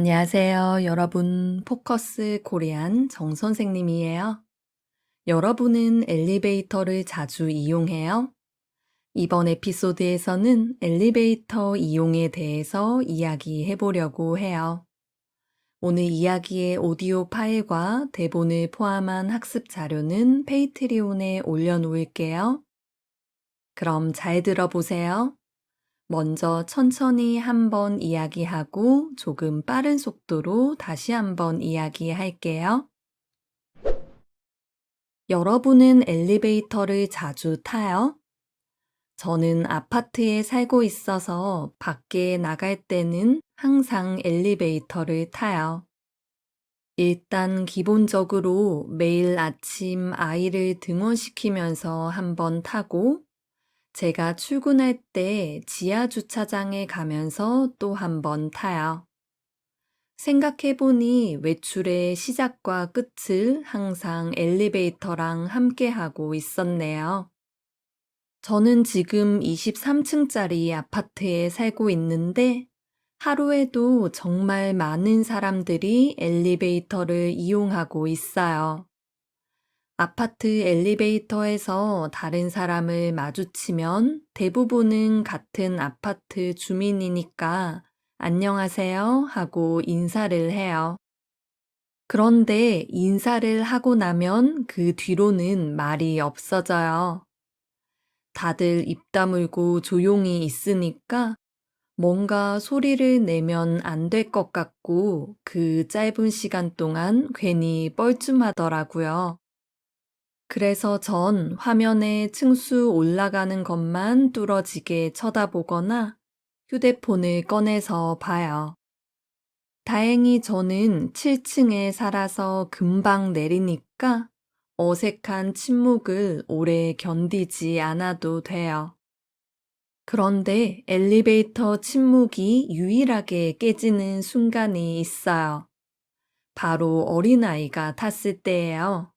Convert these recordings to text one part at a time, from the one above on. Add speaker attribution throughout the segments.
Speaker 1: 안녕하세요, 여러분. 포커스 코리안 정 선생님이에요. 여러분은 엘리베이터를 자주 이용해요? 이번 에피소드에서는 엘리베이터 이용에 대해서 이야기해 보려고 해요. 오늘 이야기의 오디오 파일과 대본을 포함한 학습 자료는 페이트리온에 올려놓을게요. 그럼 잘 들어보세요. 먼저 천천히 한번 이야기하고 조금 빠른 속도로 다시 한번 이야기할게요. 여러분은 엘리베이터를 자주 타요? 저는 아파트에 살고 있어서 밖에 나갈 때는 항상 엘리베이터를 타요. 일단 기본적으로 매일 아침 아이를 등원시키면서 한번 타고 제가 출근할 때 지하 주차장에 가면서 또 한 번 타요. 생각해보니 외출의 시작과 끝을 항상 엘리베이터랑 함께하고 있었네요. 저는 지금 23층짜리 아파트에 살고 있는데 하루에도 정말 많은 사람들이 엘리베이터를 이용하고 있어요. 아파트 엘리베이터에서 다른 사람을 마주치면 대부분은 같은 아파트 주민이니까 안녕하세요 하고 인사를 해요. 그런데 인사를 하고 나면 그 뒤로는 말이 없어져요. 다들 입 다물고 조용히 있으니까 뭔가 소리를 내면 안 될 것 같고 그 짧은 시간 동안 괜히 뻘쭘하더라고요. 그래서 전 화면에 층수 올라가는 것만 뚫어지게 쳐다보거나 휴대폰을 꺼내서 봐요. 다행히 저는 7층에 살아서 금방 내리니까 어색한 침묵을 오래 견디지 않아도 돼요. 그런데 엘리베이터 침묵이 유일하게 깨지는 순간이 있어요. 바로 어린아이가 탔을 때예요.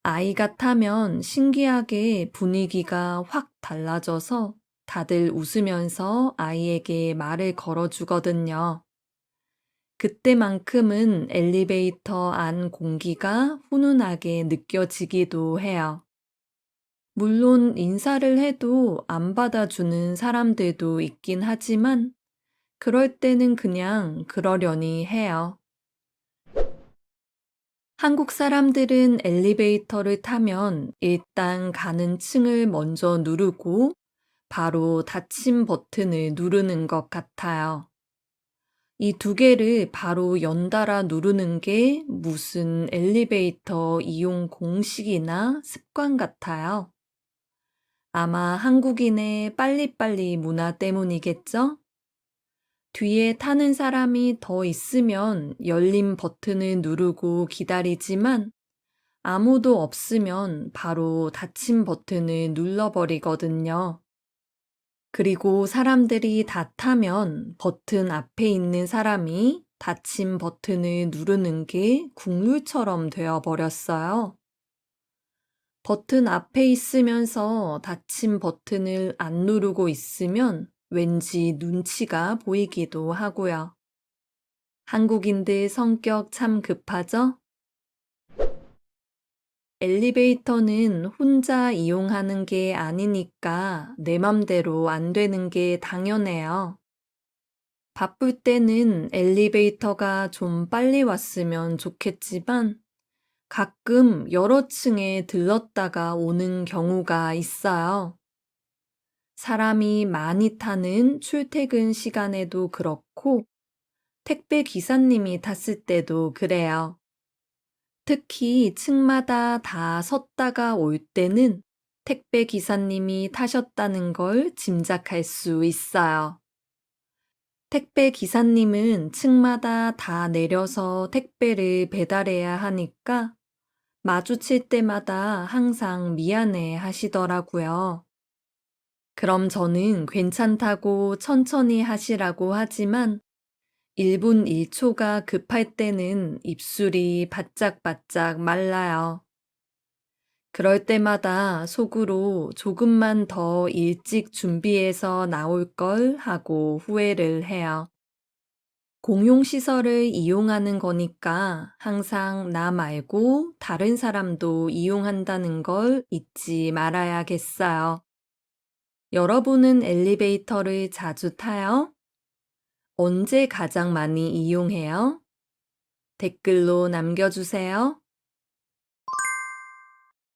Speaker 1: 아이가 타면 신기하게 분위기가 확 달라져서 다들 웃으면서 아이에게 말을 걸어주거든요. 그때만큼은 엘리베이터 안 공기가 훈훈하게 느껴지기도 해요. 물론 인사를 해도 안 받아주는 사람들도 있긴 하지만 그럴 때는 그냥 그러려니 해요. 한국 사람들은 엘리베이터를 타면 일단 가는 층을 먼저 누르고 바로 닫힘 버튼을 누르는 것 같아요. 이 두 개를 바로 연달아 누르는 게 무슨 엘리베이터 이용 공식이나 습관 같아요. 아마 한국인의 빨리빨리 문화 때문이겠죠? 뒤에 타는 사람이 더 있으면 열림 버튼을 누르고 기다리지만 아무도 없으면 바로 닫힘 버튼을 눌러버리거든요. 그리고 사람들이 다 타면 버튼 앞에 있는 사람이 닫힘 버튼을 누르는 게 국룰처럼 되어버렸어요. 버튼 앞에 있으면서 닫힘 버튼을 안 누르고 있으면 왠지 눈치가 보이기도 하고요. 한국인들 성격 참 급하죠? 엘리베이터는 혼자 이용하는 게 아니니까 내 맘대로 안 되는 게 당연해요. 바쁠 때는 엘리베이터가 좀 빨리 왔으면 좋겠지만 가끔 여러 층에 들렀다가 오는 경우가 있어요. 사람이 많이 타는 출퇴근 시간에도 그렇고 택배 기사님이 탔을 때도 그래요. 특히 층마다 다 섰다가 올 때는 택배 기사님이 타셨다는 걸 짐작할 수 있어요. 택배 기사님은 층마다 다 내려서 택배를 배달해야 하니까 마주칠 때마다 항상 미안해 하시더라고요. 그럼 저는 괜찮다고 천천히 하시라고 하지만 1분 1초가 급할 때는 입술이 바짝바짝 말라요. 그럴 때마다 속으로 조금만 더 일찍 준비해서 나올 걸 하고 후회를 해요. 공용시설을 이용하는 거니까 항상 나 말고 다른 사람도 이용한다는 걸 잊지 말아야겠어요. 여러분은 엘리베이터를 자주 타요? 언제 가장 많이 이용해요? 댓글로 남겨주세요.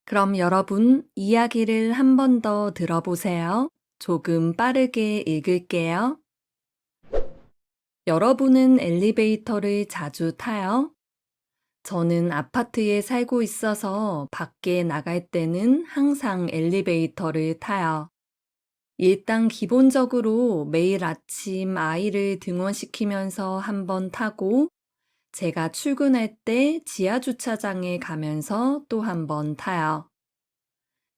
Speaker 1: 그럼 여러분, 이야기를 한 번 더 들어보세요. 조금 빠르게 읽을게요. 여러분은 엘리베이터를 자주 타요? 저는 아파트에 살고 있어서 밖에 나갈 때는 항상 엘리베이터를 타요. 일단 기본적으로 매일 아침 아이를 등원시키면서 한번 타고 제가 출근할 때 지하 주차장에 가면서 또 한번 타요.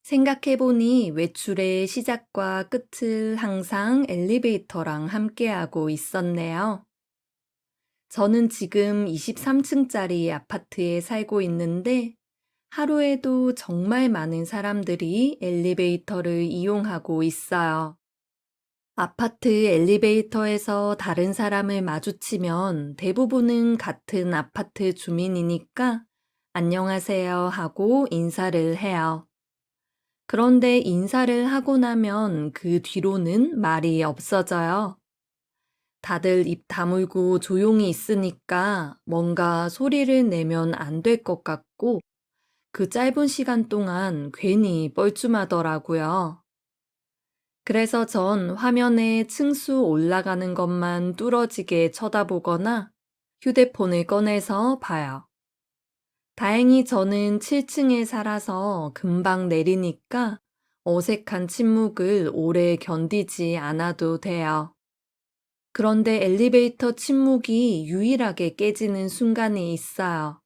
Speaker 1: 생각해보니 외출의 시작과 끝을 항상 엘리베이터랑 함께하고 있었네요. 저는 지금 23층짜리 아파트에 살고 있는데 하루에도 정말 많은 사람들이 엘리베이터를 이용하고 있어요. 아파트 엘리베이터에서 다른 사람을 마주치면 대부분은 같은 아파트 주민이니까 안녕하세요 하고 인사를 해요. 그런데 인사를 하고 나면 그 뒤로는 말이 없어져요. 다들 입 다물고 조용히 있으니까 뭔가 소리를 내면 안 될 것 같고 그 짧은 시간 동안 괜히 뻘쭘하더라고요. 그래서 전 화면에 층수 올라가는 것만 뚫어지게 쳐다보거나 휴대폰을 꺼내서 봐요. 다행히 저는 7층에 살아서 금방 내리니까 어색한 침묵을 오래 견디지 않아도 돼요. 그런데 엘리베이터 침묵이 유일하게 깨지는 순간이 있어요.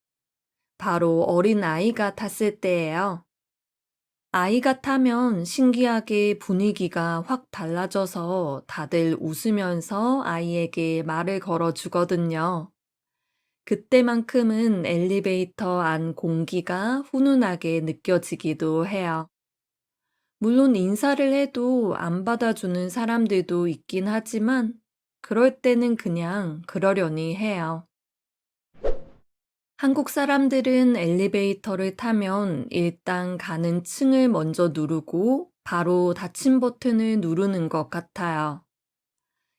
Speaker 1: 바로 어린 아이가 탔을 때예요. 아이가 타면 신기하게 분위기가 확 달라져서 다들 웃으면서 아이에게 말을 걸어주거든요. 그때만큼은 엘리베이터 안 공기가 훈훈하게 느껴지기도 해요. 물론 인사를 해도 안 받아주는 사람들도 있긴 하지만 그럴 때는 그냥 그러려니 해요. 한국 사람들은 엘리베이터를 타면 일단 가는 층을 먼저 누르고 바로 닫힘 버튼을 누르는 것 같아요.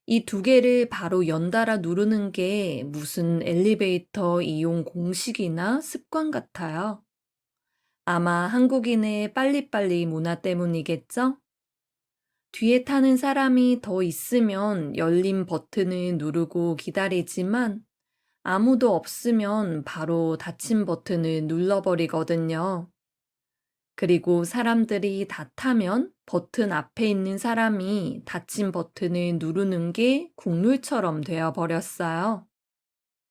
Speaker 1: 이 두 개를 바로 연달아 누르는 게 무슨 엘리베이터 이용 공식이나 습관 같아요. 아마 한국인의 빨리빨리 문화 때문이겠죠? 뒤에 타는 사람이 더 있으면 열린 버튼을 누르고 기다리지만 아무도 없으면 바로 닫힘 버튼을 눌러버리거든요. 그리고 사람들이 다 타면 버튼 앞에 있는 사람이 닫힘 버튼을 누르는 게 국룰처럼 되어버렸어요.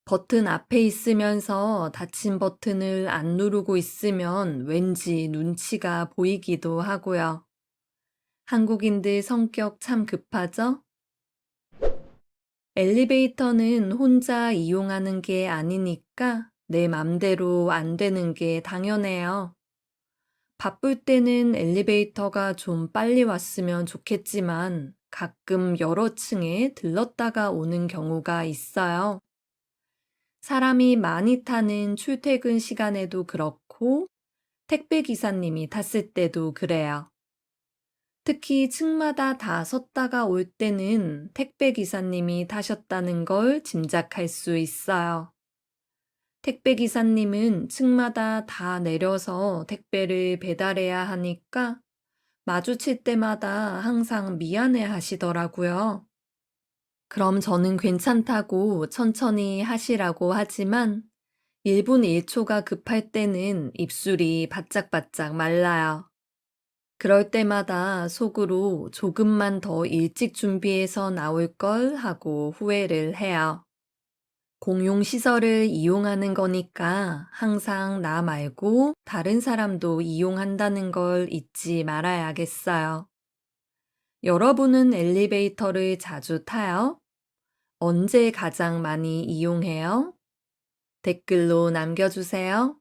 Speaker 1: 버튼 앞에 있으면서 닫힘 버튼을 안 누르고 있으면 왠지 눈치가 보이기도 하고요. 한국인들 성격 참 급하죠? 엘리베이터는 혼자 이용하는 게 아니니까 내 맘대로 안 되는 게 당연해요. 바쁠 때는 엘리베이터가 좀 빨리 왔으면 좋겠지만 가끔 여러 층에 들렀다가 오는 경우가 있어요. 사람이 많이 타는 출퇴근 시간에도 그렇고 택배 기사님이 탔을 때도 그래요. 특히 층마다 다 섰다가 올 때는 택배 기사님이 타셨다는 걸 짐작할 수 있어요. 택배 기사님은 층마다 다 내려서 택배를 배달해야 하니까 마주칠 때마다 항상 미안해 하시더라고요. 그럼 저는 괜찮다고 천천히 하시라고 하지만 1분 1초가 급할 때는 입술이 바짝바짝 말라요. 그럴 때마다 속으로 조금만 더 일찍 준비해서 나올 걸 하고 후회를 해요. 공용시설을 이용하는 거니까 항상 나 말고 다른 사람도 이용한다는 걸 잊지 말아야겠어요. 여러분은 엘리베이터를 자주 타요? 언제 가장 많이 이용해요? 댓글로 남겨주세요.